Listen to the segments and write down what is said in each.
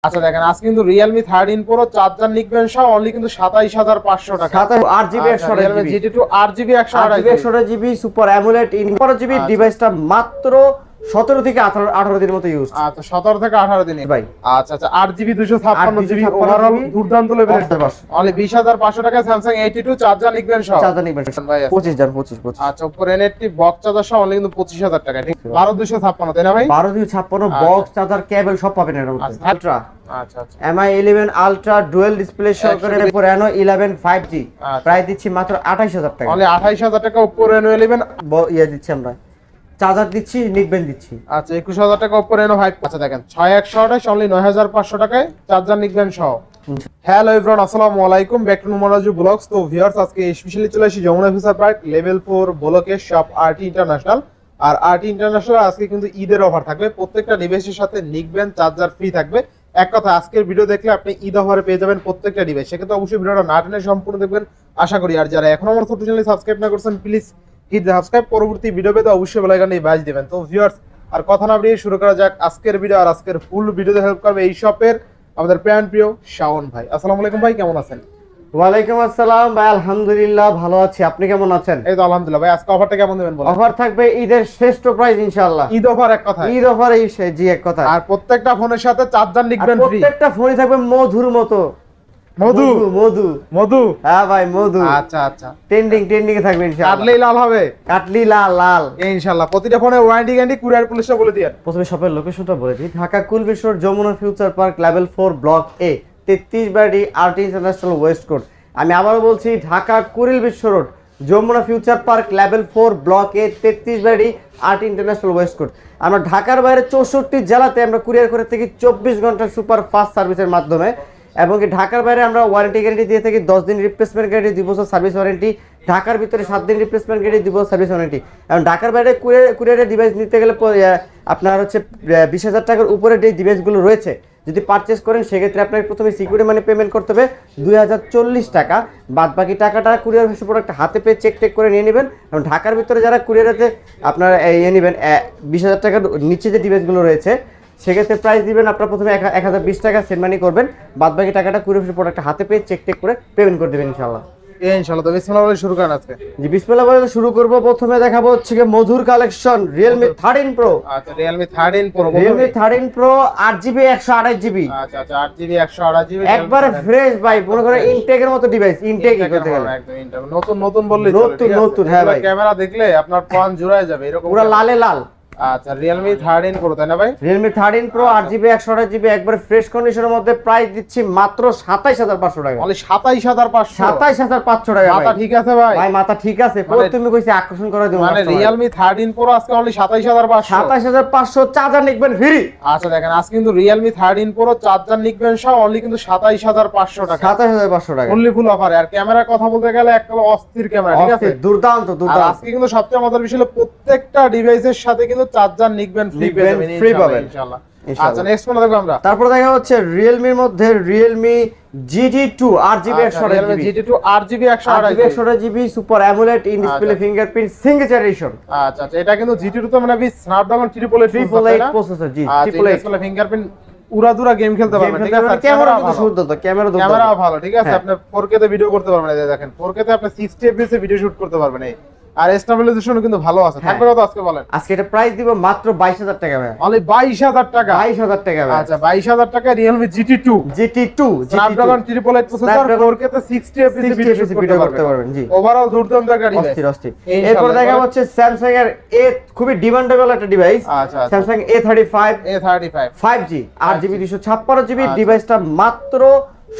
আচ্ছা দেখেন আজকে কিন্তু Realme 13 Pro চার্জার নিকবেন সহ অনলি কিন্তু 27500 টাকা। 8GB 128 GT2 8GB 128GB super AMOLED ইনফরজিবি ডিভাইসটা মাত্র 17 থেকে 18 দিনের মতো ইউজ। আচ্ছা 17 থেকে 18 দিন ভাই। আচ্ছা 8GB 256GB ওভারঅল দুর্দান্ত লেভেলের অনলি 20500 টাকা Samsung A82 চার্জার নিকবেন সহ। চার্জার নিকবেন ভাই 25 আচ্ছা Oppo Reno80 বক্স চার্জার সহ অনলি কিন্তু 25000 টাকা ঠিক 12256 তাই না ভাই? 12256 বক্স চার্জার কেবল সব পাবেন এর মধ্যে। আলট্রা আচ্ছা MI 11 আলট্রা ডুয়াল ডিসপ্লে সহকারে Oppo Reno 11 5G প্রাইস দিচ্ছি মাত্র 28000 টাকা। অনলি 28000 টাকা Oppo Reno 11 ইয়া দিচ্ছি আমরা, চার্জার দিচ্ছি, নিকবেন দিচ্ছি। আচ্ছা 21000 টাকা Oppo Reno 5। আচ্ছা দেখেন 6128 অনলি 9500 টাকায় চার্জার নিকবেন সহ। হ্যালো एवरीवन আসসালামু আলাইকুম, ব্যাক টু নোমারাজু ব্লগস। তো ভিউয়ার্স আজকে স্পেশালি চলে আসি যমুনা ফিচার পার্ক লেভেল 4 ব্লকের শপ আরটি ইন্টারন্যাশনাল। আর আরটি ইন্টারন্যাশনাল আজকে কিন্তু ঈদের অফার থাকবে, প্রত্যেকটা ডিভাইসের সাথে নিকবেন চার্জার ফ্রি থাকবে। এক কথা আজকের ভিডিও দেখলে আপনি ঈদ অফারে পেয়ে যাবেন প্রত্যেকটা ডিভাইস, সেক্ষেত্রে অবশ্যই ভিডিওটা না টেনে সম্পূর্ণ দেখবেন আশা করি। আর যারা এখনো আমার ছোট চ্যানেল সাবস্ক্রাইব না করছেন প্লিজ হিট দ্য সাবস্ক্রাইব, পরবর্তী ভিডিও পেতে অবশ্যই বেল আইকনে বাজ দিবেন। তো ভিউয়ার্স আর কথা না বাড়িয়ে শুরু করা যাক আজকের ভিডিও। আর আজকের ফুল ভিডিওতে হেল্প করবে এই শপের আমাদের প্রিয় শাওন ভাই। আসসালামু আলাইকুম ভাই, কেমন আছেন? ওয়ালাইকুম আসসালাম ভাই, আলহামদুলিল্লাহ ভালো আছি, আপনি কেমন আছেন? এই তো আলহামদুলিল্লাহ ভাই। আজকে অফারটা কেমন দেবেন বলেন? অফার থাকবে ঈদের শ্রেষ্ঠ প্রাইস ইনশাআল্লাহ। ঈদ অফার এক কথা, ঈদ অফার এই জি এক কথা। আর প্রত্যেকটা ফোনের সাথে চার্জার নিকবেন ফ্রি। প্রত্যেকটা ফোনই থাকবে মধুর মতো। মধু মধু মধু হ্যাঁ ভাই মধু। আচ্ছা আচ্ছা ট্রেন্ডিং এ থাকবে ইনশাআল্লাহ। কাটলেই লাল হবে, কাটলি লাল লাল ইনশাআল্লাহ। প্রতিটা ফোনে ওয়ারেন্টি গ্যারান্টি কুরিয়ার পুলিশটা বলে দিয়েন। প্রথমে শপের লোকেশনটা বলে দিই, ঢাকা কুলবিশ্বর Jamuna future park level 4 block A 33 বাড়ি আরটি ইন্টারন্যাশনাল ওয়েস্ট কোর্ট। আমি আবারও বলছি Dhaka Kuril Bishwa road Jamuna future park level 4 block A 33 বাড়ি আরটি ইন্টারন্যাশনাল ওয়েস্ট কোর্ট। আমরা ঢাকার বাইরে 64 জেলাতে আমরা কুরিয়ার করে থাকি 24 ঘন্টা সুপার ফাস্ট সার্ভিসের মাধ্যমে। এবং কি ঢাকার বাইরে আমরা ওয়ারেন্টি গ্যারান্টি দিয়ে থাকি 10 দিন রিপ্লেসমেন্ট গ্যারান্টি, 2 বছর সার্ভিস ওয়ারেন্টি। ঢাকার ভিতরে 7 দিন রিপ্লেসমেন্ট গ্যারান্টি, 2 বছর সার্ভিস ওয়ারেন্টি। এবং ঢাকার বাইরে কুরিয়ারের ডিভাইস নিতে গেলে আপনার হচ্ছে 20,000 টাকার উপরে যে ডিভাইসগুলো রয়েছে যদি পারচেস করেন সেক্ষেত্রে আপনাকে প্রথমে সিকিউরিটি মানি পেমেন্ট করতে হবে 2040 টাকা। বাদ বাকি টাকাটা কুরিয়ার প্রোডাক্ট হাতে পেয়ে চেক করে নিয়ে নেবেন। এবং ঢাকার ভিতরে যারা কুরিয়ারেতে আপনারা নেবেন 20,000 টাকার নিচে যে ডিভাইসগুলো রয়েছে সেক্ষেত্রে প্রাইস দিবেন আপনারা প্রথমে 1020 টাকা সেন্ড মানি করবেন, বাদ বাকি টাকাটা কুরিয়ার প্রোডাক্ট হাতে পেয়ে চেক করে পেমেন্ট করে দেবেন ইনশাআল্লাহ। ইনশাআল্লাহ। তো বিসমিল্লাহ বলে শুরু করেন আজকে। জি বিসমিল্লাহ বলে শুরু করব। প্রথমে দেখাবো হচ্ছে মধুর কালেকশন Realme 13 Pro। আচ্ছা Realme 13 Pro, Realme 13 Pro 8GB 128GB। আচ্ছা আচ্ছা 8GB 128GB একবারে ফ্রেশ ভাই, মনে করে ইনটেকের মতো ডিভাইস। ইনটেক করতে গেলে একদম ইনটেক নতুন বললেই চলে। নতুন হ্যাঁ ভাই, ক্যামেরা দেখলে আপনার প্রাণ জুড়ায় যাবে এরকম পুরো লালে লাল। আচ্ছা Realme 13 Pro তাই না ভাই? Realme 13 Pro 8GB 128GB একবারে ফ্রেশ কন্ডিশনের মধ্যে প্রাইস দিচ্ছি মাত্র 27500 টাকা। অনলি 27500। 27500 টাকা। মাথা ঠিক আছে ভাই? ভাই মাথা ঠিক আছে, তুমি কইছি আকর্ষণ করে দেব। মানে Realme 13 Pro আজকে অনলি 27500। 27500 চার্জার নিকবেন ফ্রি। আচ্ছা দেখেন আজকে কিন্তু Realme 13 Pro চার্জার নিকবেন সহ অনলি কিন্তু 27500 টাকা। 27500 টাকা অনলি ফুল অফার। আর ক্যামেরার কথা বলতে গেলে একদম অস্থির ক্যামেরা, ঠিক আছে? দুর্দান্ত। আর আজকে কিন্তু সবচেয়ে মজার বিষয় হলো প্রত্যেকটা ডিভাইসের সাথে কিন্তু চার্জার নিকবেন ফ্রি পাবেন ইনশাআল্লাহ। আচ্ছা নেক্সট কোন দেখব আমরা? তারপর দেখা হচ্ছে Realme এর মধ্যে Realme GT2 8GB 128GB। GT2 8GB 128GB super AMOLED in display fingerprint single generation. আচ্ছা আচ্ছা এটা কিন্তু GT2 তো মানে স্ন্যাপড্রাগন 888 প্রসেসর। জি 888 ফিঙ্গারপ্রিন্ট উড়াদুরা গেম খেলতে পারবেন, ঠিক আছে? ক্যামেরা সুন্দর, ক্যামেরা ভালো, ঠিক আছে? আপনি 4K তে ভিডিও করতে পারবেন। এই দেখেন 4K তে আপনি 60 fps এ ভিডিও শুট করতে পারবেন। এই আর স্টেবিলাইজেশনও কিন্তু ভালো আছে। থাকবে কত আজকে বলেন? আজকে এটা প্রাইস দিব মাত্র 22000 টাকা ভাই। অনলি 22000 টাকা। 22000 টাকা ভাই। আচ্ছা 22000 টাকা Realme GT2 Snapdragon 888 processor 4K তে 60 fps এ ভিডিও শুট করতে পারবেন। জি ওভারঅল দুর্দান্ত একটা ডিভাইস। অস্থির। এরপর দেখা হচ্ছে Samsung এর খুবই ডিমান্ডেবল একটা device, Samsung A35 5G 8GB 256GB ডিভাইসটা মাত্র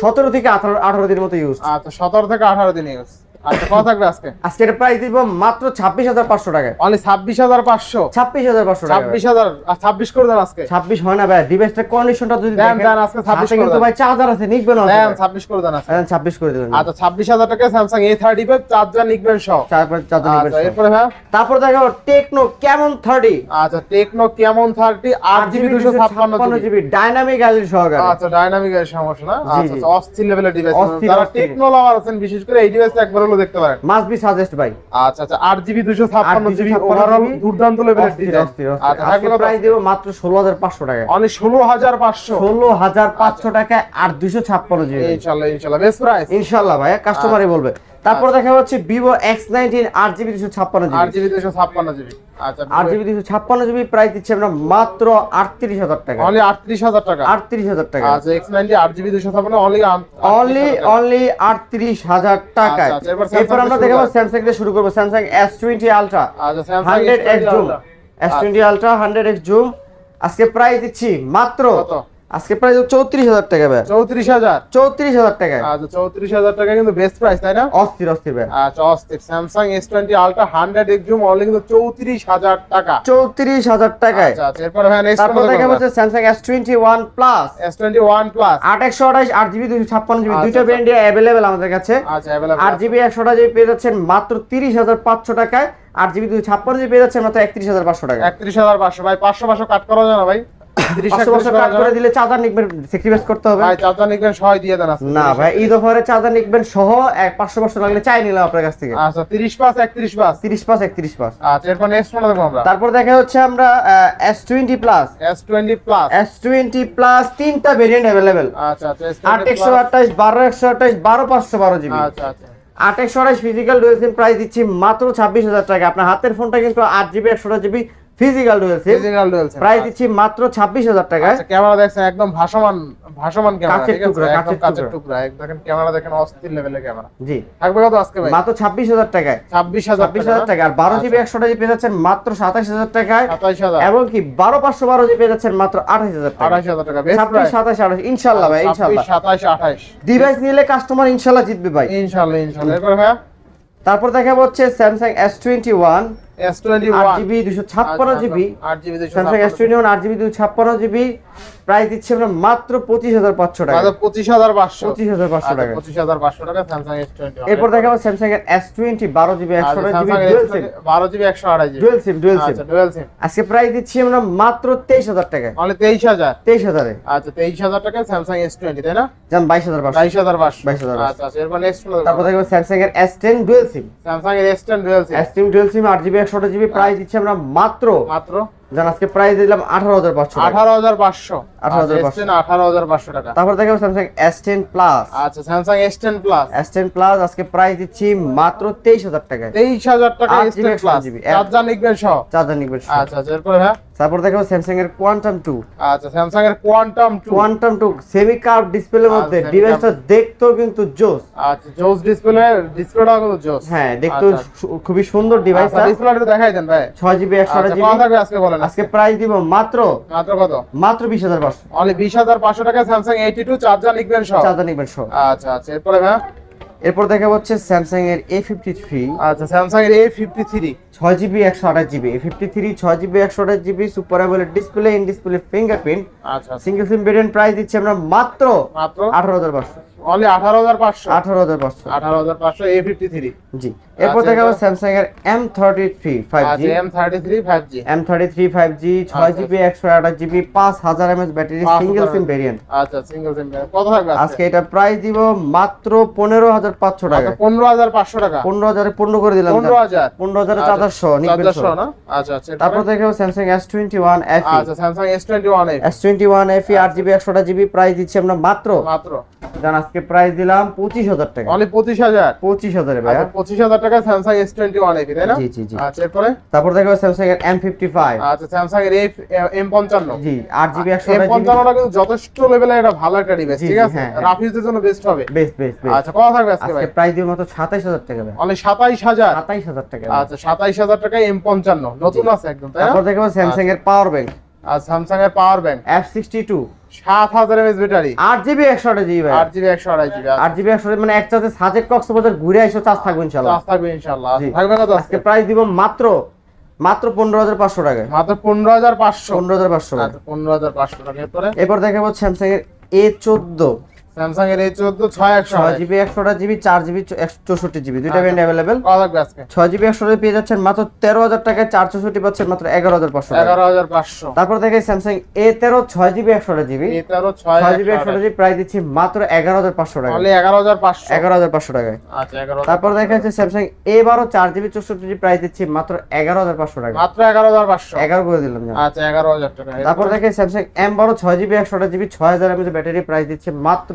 17 থেকে 18 দিনের মতো ইউজ। আচ্ছা 17 থেকে 18 দিন ইউজ। আচ্ছা কত থাকবে আজকে? আজকে এর প্রাইস দিব মাত্র 26500 টাকা। অনলি 26500। 26500 টাকা। 26000 আর 26 করে দেন আজকে। 26 হয় না ভাই, ডিভাইসটার কন্ডিশনটা যদি দেন আজকে 26 করে কিন্তু ভাই চার্জার আছে নিকবেন আছে। দেন 26 করে দেন আজকে। 26 করে দেবেন। আচ্ছা 26000 টাকা Samsung A35 চার্জার নিকবেন সহ। চার্জার নিকবেন। আচ্ছা এরপরে ভাই তারপর দেখো Tecno Camon 30। আচ্ছা Tecno Camon 30 8GB 256GB dynamic LED সহকারে। আচ্ছা ডাইনামিক এর সমস্যা না। আচ্ছা অস্থির লেভেলের ডিভাইস। যারা Tecno লাভার আছেন বিশেষ করে এই ডিভাইসটা একবার হলো গুলো দেখতে পারেন, মাস্ট বি সাজেস্ট ভাই। আচ্ছা আচ্ছা 8GB 256GB ওভারঅল দুর্দান্ত লেভেলের ডিজাইন। আচ্ছা আজকে প্রাইস দেব মাত্র 16500 টাকা, অনলি 16500 16500 টাকায় আর 256GB ইনশাআল্লাহ ইনশাআল্লাহ বেস্ট প্রাইস ইনশাআল্লাহ ভাই, কাস্টমারই বলবে। তারপর দেখা হচ্ছে Vivo X19 8GB 256GB 8GB 256GB। আচ্ছা 8GB 256GB প্রাইস দিচ্ছি আমরা মাত্র 38000 টাকা, অনলি 38000 টাকা। 38000 টাকা। আচ্ছা X90 8GB 256 অনলি অনলি 38000 টাকায়। আচ্ছা, এবার এরপর আমরা দেখাবো স্যামসাং দিয়ে শুরু করব। স্যামসাং S20 আলট্রা আচ্ছা Samsung 100x zoom, S20 ultra 100x zoom আজকে প্রাইস দিচ্ছি মাত্র কত? আজকে প্রাইস 34000 টাকা ভাই, 34000। 34000 টাকা। আচ্ছা 34000 টাকা কিন্তু বেস্ট প্রাইস তাই না? অস্থির অস্থির ভাই। আচ্ছা অস্থির Samsung S20 Ultra 100x zoom only কিন্তু 34000 টাকা। 34000 টাকায়। আচ্ছা আচ্ছা এরপর হ্যাঁ নেক্সট তারপর দেখা হচ্ছে Samsung S21 Plus S21 Plus 8/128 8GB 256GB আচ্ছা, দুইটা ভেরিয়েন্টে अवेलेबल আমাদের কাছে। আচ্ছা अवेलेबल 8GB 128GB পেয়ে যাচ্ছেন মাত্র 30500 টাকায়, 8GB 256GB পেয়ে যাচ্ছেন মাত্র 31500 টাকায়। 31500 ভাই 500 কাট করা যায় না ভাই? 500 কাট করে দিলে চার্জার নিকবেন স্যাক্রিফাইস করতে হবে ভাই, চার্জার নিবেন সহায় দিয়ে দেন আজকে। না ভাই, ঈদ অফারে চার্জার নিকবেন সহ 500 লাগলে চাই নিলাম আপনার কাছ থেকে। আচ্ছা 30 পাস 31 পাস 30 পাস 31 পাস। আচ্ছা এরপর নেক্সট ফোন দেখব আমরা। তারপর দেখা হচ্ছে আমরা S20 Plus S20 Plus S20 Plus তিনটা ভেরিয়েন্ট अवेलेबल। আচ্ছা আচ্ছা 8/128 12/128 12512GB। আচ্ছা আচ্ছা 8/128 ফিজিক্যাল ডুয়াল সিম প্রাইস দিচ্ছি মাত্র 26000 টাকা। আপনার হাতের ফোনটা কিন্তু 8GB 128GB physical dual sim physical dual sim price দিচ্ছি মাত্র 26000 টাকা। আচ্ছা ক্যামেরা দেখছেন একদম ভাসমান ক্যামেরা, কাচের ঠিক আছে টুকরা, একদম কাচের কাচের টুকরা। দেখেন ক্যামেরা দেখেন অস্থির লেভেলের ক্যামেরা। জি থাকবে কত আজকে ভাই? মাত্র 26000 টাকায়। 26000 টাকা। আর 12GB 128GB পেয়ে যাচ্ছেন মাত্র 27000 টাকায়। 27000 এবং কি 12512GB পেয়ে যাচ্ছেন মাত্র 28000 টাকা। 28000 টাকা বেস্ট 26 প্রাইস। 27 28 ইনশাআল্লাহ ভাই, ইনশাআল্লাহ 27 28 ডিভাইস নিলে কাস্টমার ইনশাআল্লাহ জিতবে ভাই, ইনশাআল্লাহ ইনশাআল্লাহ। এরপর ভাই তারপর দেখাবো হচ্ছে Samsung S21 S21 8GB 256GB 8GB Samsung S21 8GB 256GB price দিচ্ছি আমরা মাত্র 25500 টাকা। 25500 25500 টাকা। 25500 টাকা Samsung S21। এরপর দেখাবো Samsung এর S20 12GB 128GB dual SIM 12GB 128GB dual SIM আচ্ছা ডুয়াল সিম আজকে প্রাইস দিচ্ছি আমরা মাত্র 23000 টাকা। অনলি 23000 23000 এ। আচ্ছা 23000 টাকা Samsung S20 তাই না? জান 22500 22500 আচ্ছা আচ্ছা এরপর নেক্সট তারপর দেখো Samsung এর S10 ডুয়াল সিম Samsung এর S10 dual SIM S10 dual SIM 8GB 128GB price দিচ্ছি আমরা মাত্র জান আজকে প্রাইস দিলাম 18500 টাকা। 18500 18500 18500 টাকা। তারপর দেখো Samsung S10 Plus আচ্ছা Samsung S10 Plus S10 Plus আজকে প্রাইস দিচ্ছি মাত্র 23000 টাকায়। 23000 টাকা 8GB S10 Plus চার্জার নিবেন সহ। চার্জার নিবেন সহ। আচ্ছা আচ্ছা এরপর হ্যাঁ তারপর দেখো Samsung এর Quantum 2 আচ্ছা Samsung এর Quantum 2 সেমি কার্ভ ডিসপ্লের মধ্যে semi ডিভাইসটা দেখতেও কিন্তু জোস। আচ্ছা জোস ডিসপ্লেটা কিন্তু জোস। হ্যাঁ দেখতেও খুবই সুন্দর ডিভাইসটা। ডিসপ্লেটা দেখাই দেন ভাই। 6GB 128GB কত থাকবে আজকে বলেন? আজকে প্রাইস দিব মাত্র কত? মাত্র 20500। অনলি 20500 টাকা Samsung 82 চার্জার নিবেন সহ। চার্জার নিবেন সহ। আচ্ছা আচ্ছা এরপরে হ্যাঁ এরপর দেখা হচ্ছে Samsung এর A53 আচ্ছা Samsung এর A53 6GB 128GB A53 6GB 128GB super AMOLED display in display fingerprint আচ্ছা সিঙ্গেল সিম ভেরিয়েন্ট প্রাইস দিচ্ছি আমরা মাত্র 18500। অনলি 18500 18500 A53 জি। এরপর দেখা হচ্ছে Samsung এর M33 5G আচ্ছা M33 5G M33 5G 6GB 128GB 5000 mAh battery single sim variant. আচ্ছা সিঙ্গেল সিম কত থাকবে আজকে এটা প্রাইস দিব মাত্র 15500 টাকা। 15500 টাকা 15000 এ 15 করে দিলাম। 15000 এ চার্জার সহ নিবেন সহ না। আচ্ছা আচ্ছা তারপর দেখো Samsung S21 FE আচ্ছা Samsung S21 S21 FE 8GB 128GB price দিচ্ছি আমরা মাত্র জান আজকে প্রাইস দিলাম 25000 টাকা। অনলি 25000 এ ভাই। আচ্ছা 25000 টাকা Samsung S21 FE তাই না? জি জি জি। আচ্ছা এরপরে তারপর দেখো Samsung এর M55 আচ্ছা Samsung এর M55 জি 8GB 128GB M55 কিন্তু যথেষ্ট লেভেলের একটা ভালো একটা ডিভাইস, ঠিক আছে? হ্যাঁ, রাফ ইউজের জন্য বেস্ট হবে। বেস্ট আচ্ছা কত থাকবে আজকে ভাই? আজকে প্রাইস দিব মাত্র 27000 টাকা ভাই। অনলি 27000 টাকা। আচ্ছা 27000 টাকা M55 নতুন আছে একদম তাই না? তারপর দেখো Samsung এর পাওয়ার ব্যাংক আর Samsung এর power bank F62 7000 mAh battery 8GB 128GB ভাই। 8GB 128GB 8GB 128 মানে এক চার্জে সাজেক কক্সবাজার ঘুরে আইসো চার্জ থাকবে ইনশাআল্লাহ। চার্জ থাকবে ইনশাআল্লাহ। থাকবে কত আজকে প্রাইস দিব মাত্র 15500 টাকা। মাত্র 15500 15500 আচ্ছা 15500 টাকা। এরপরে এরপর দেখাবো Samsung এর A14 স্যামসাং এর A14 6128 6GB 128GB 4GB 164GB দুইটা ভেরিয়েন্ট अवेलेबल। কত লাগবে আজকে? 6GB 128 পেয়ে যাচ্ছেন মাত্র 13000 টাকায়, 464 পাচ্ছেন মাত্র 11500 টাকা। 11500। তারপর দেখে Samsung A13 6GB 128GB, A13 6GB 128GB price দিচ্ছি মাত্র 11500 টাকা, অনলি 11500। 11500 টাকায়। আচ্ছা 11000। তারপর দেখা যাচ্ছে Samsung A12 4GB 64GB price দিচ্ছি মাত্র 11500 টাকা, মাত্র 11500। 11 করে দিলাম জান। আচ্ছা 11000 টাকা। তারপর দেখে Samsung M12 6GB 128GB 6000 mAh battery price দিচ্ছে মাত্র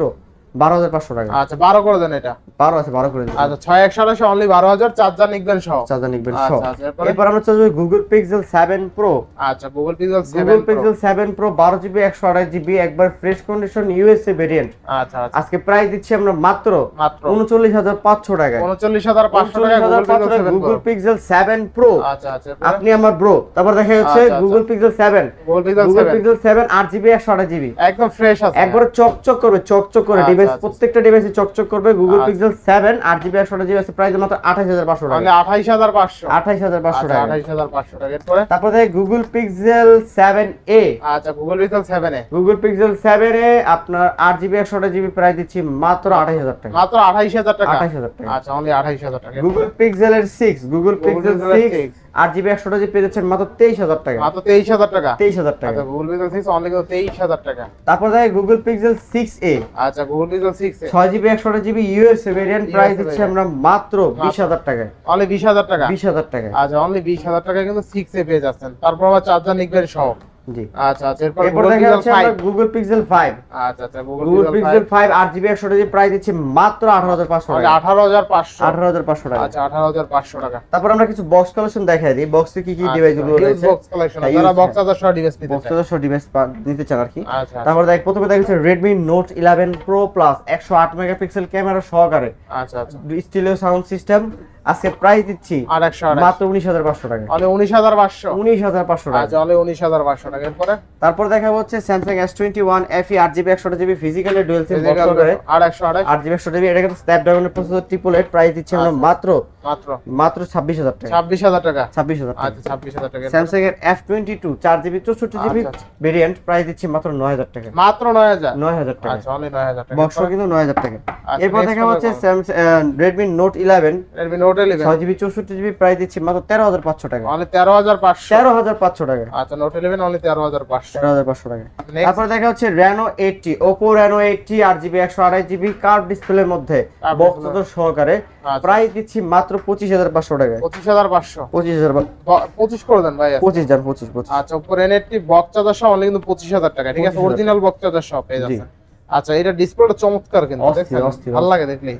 12500 টাকা। আচ্ছা 12 করে দেন এটা। 12 আছে, 12 করে দিন। আচ্ছা 6128 অনলি 12000, চার্জার নিকবেন সহ। চার্জার নিকবেন সহ। আচ্ছা আচ্ছা এরপরে? এরপর আমরা চলে যাব Google Pixel 7 Pro। আচ্ছা Google Pixel 7 Google Pixel 7 Pro 12GB 128GB একবার ফ্রেশ কন্ডিশন ইউএসএ ভেরিয়েন্ট। আচ্ছা আচ্ছা আজকে প্রাইস দিচ্ছি আমরা মাত্র 39500 টাকায়। 39500 টাকা Google Pixel 7 Pro। আচ্ছা আচ্ছা আপনি আমার ব্রো। তারপর দেখা যাচ্ছে আচ্ছা, Google Pixel 7, Google Pixel Google 7 Pixel 7 8GB 128GB একদম ফ্রেশ আছে। একবার চকচক করবে, চকচক করে আচ্ছা, ডিভাইস, আচ্ছা। প্রত্যেকটা ডিভাইসে চকচক করবে। Google আচ্ছা। Pixel 7 8GB 128GB আছে প্রাইস মাত্র 28500 টাকা, অনলি 28500। 28500 আচ্ছা টাকা। 28500 টাকা। এরপরে? তারপর দেখে Google Pixel 7a, আচ্ছা Google Pixel 7 এ Google Pixel 7a আপনার 8GB 128GB প্রাইস দিচ্ছি মাত্র 28000 টাকা, মাত্র 28000 টাকা। 28000 টাকা। আচ্ছা অনলি 28000 টাকা। Google Pixel এর 6, Google Pixel Pixel 6 6 8GB 128GB পেয়ে যাচ্ছেন মাত্র 23000 টাকা, মাত্র 23000 টাকা। 23000 টাকা। আচ্ছা Google Pixel 6 অনলি 23000 টাকা। তারপর দেখে Google Pixel 6a আচ্ছা Google Pixel 6 এ 6GB 128GB USA variant price USA দিচ্ছি variant। আমরা মাত্র 20000 টাকায়, অনলি 20000 টাকা। 20000 টাকায়। আচ্ছা অনলি 20000 টাকা কিন্তু 6 এ পেয়ে যাচ্ছেন। তারপর আবার চার্জার নিকবেন সহ। জি। আচ্ছা আচ্ছা এরপর এরপর Google দেখা Pixel যাচ্ছে 5। আমরা Google Pixel 5, আচ্ছা আচ্ছা Google Google Pixel Pixel 5 5 8GB 128GB price দিচ্ছি মাত্র 18500 অনলি টাকা, 18500। 18500 টাকা। আচ্ছা 18500 টাকা। তারপর আমরা কিছু বক্স কালেকশন দেখাই দিই, বক্সে কি কি ডিভাইস গুলো রয়েছে। বক্স কালেকশন হ্যাঁ, যারা use বক্স চার্জার সহ ডিভাইস নিতে চায়। বক্স ডিভাইস নিতে চান আর কি। আচ্ছা তারপর দেখ প্রথমে দেখাচ্ছে Redmi Note 11 Pro Plus 108 megapixel camera সহকারে, আচ্ছা আচ্ছা স্টিরিও সাউন্ড সিস্টেম। আজকে প্রাইস দিচ্ছি আর 128 মাত্র 19500 টাকা, অনলি 19500। 19500 টাকা। আচ্ছা অনলি 19500 টাকা। এরপরে? তারপর দেখা হচ্ছে Samsung S21 FE 8GB 128GB physically dual sim box সহকারে আর 128 8GB 128GB, এটা কিন্তু স্ন্যাপড্রাগনের প্রসেসর 888 প্রাইস দিচ্ছি আমরা মাত্র মাত্র 26000 টাকা, 26000 টাকা। 26000 টাকা। আচ্ছা 26000 টাকা। Samsung এর F22 4GB 64GB আচ্ছা, আচ্ছা। ভেরিয়েন্ট প্রাইস দিচ্ছি মাত্র 9000 টাকা, মাত্র 9000। 9000 টাকা। আচ্ছা অনলি 9000 টাকা। বক্স কিন্তু 9000 টাকা। আচ্ছা, এরপর next দেখা কোনটা হচ্ছে বলো? Samsung Redmi Note 11 Redmi Note 11 6GB 64GB price দিচ্ছি মাত্র 13500 টাকা, অনলি 13500। 13500 টাকা, আচ্ছা Note 11 অনলি 13500। 13500 টাকা। Next? তারপর দেখা হচ্ছে Reno 80, Oppo Reno 80 8GB 128GB curve ডিসপ্লের মধ্যে Curved বক্স display। সহকারে আচ্ছা। প্রাইস দিচ্ছি মাত্র 25500 টাকা, 25500। 25000 25 করে দেন ভাই। 25 জান 25। আচ্ছা Oppo Reno 80 বক্স চার্জার সহ অনলি কিন্তু 25000 টাকা। ঠিক আছে 25,000 অরিজিনাল বক্স চার্জার সহ পেয়ে জি। যাচ্ছেন। আচ্ছা এটা ডিসপ্লেটা চমৎকার কিন্তু অস্থির, দেখছেন অস্থির, ভালো লাগে দেখলেই।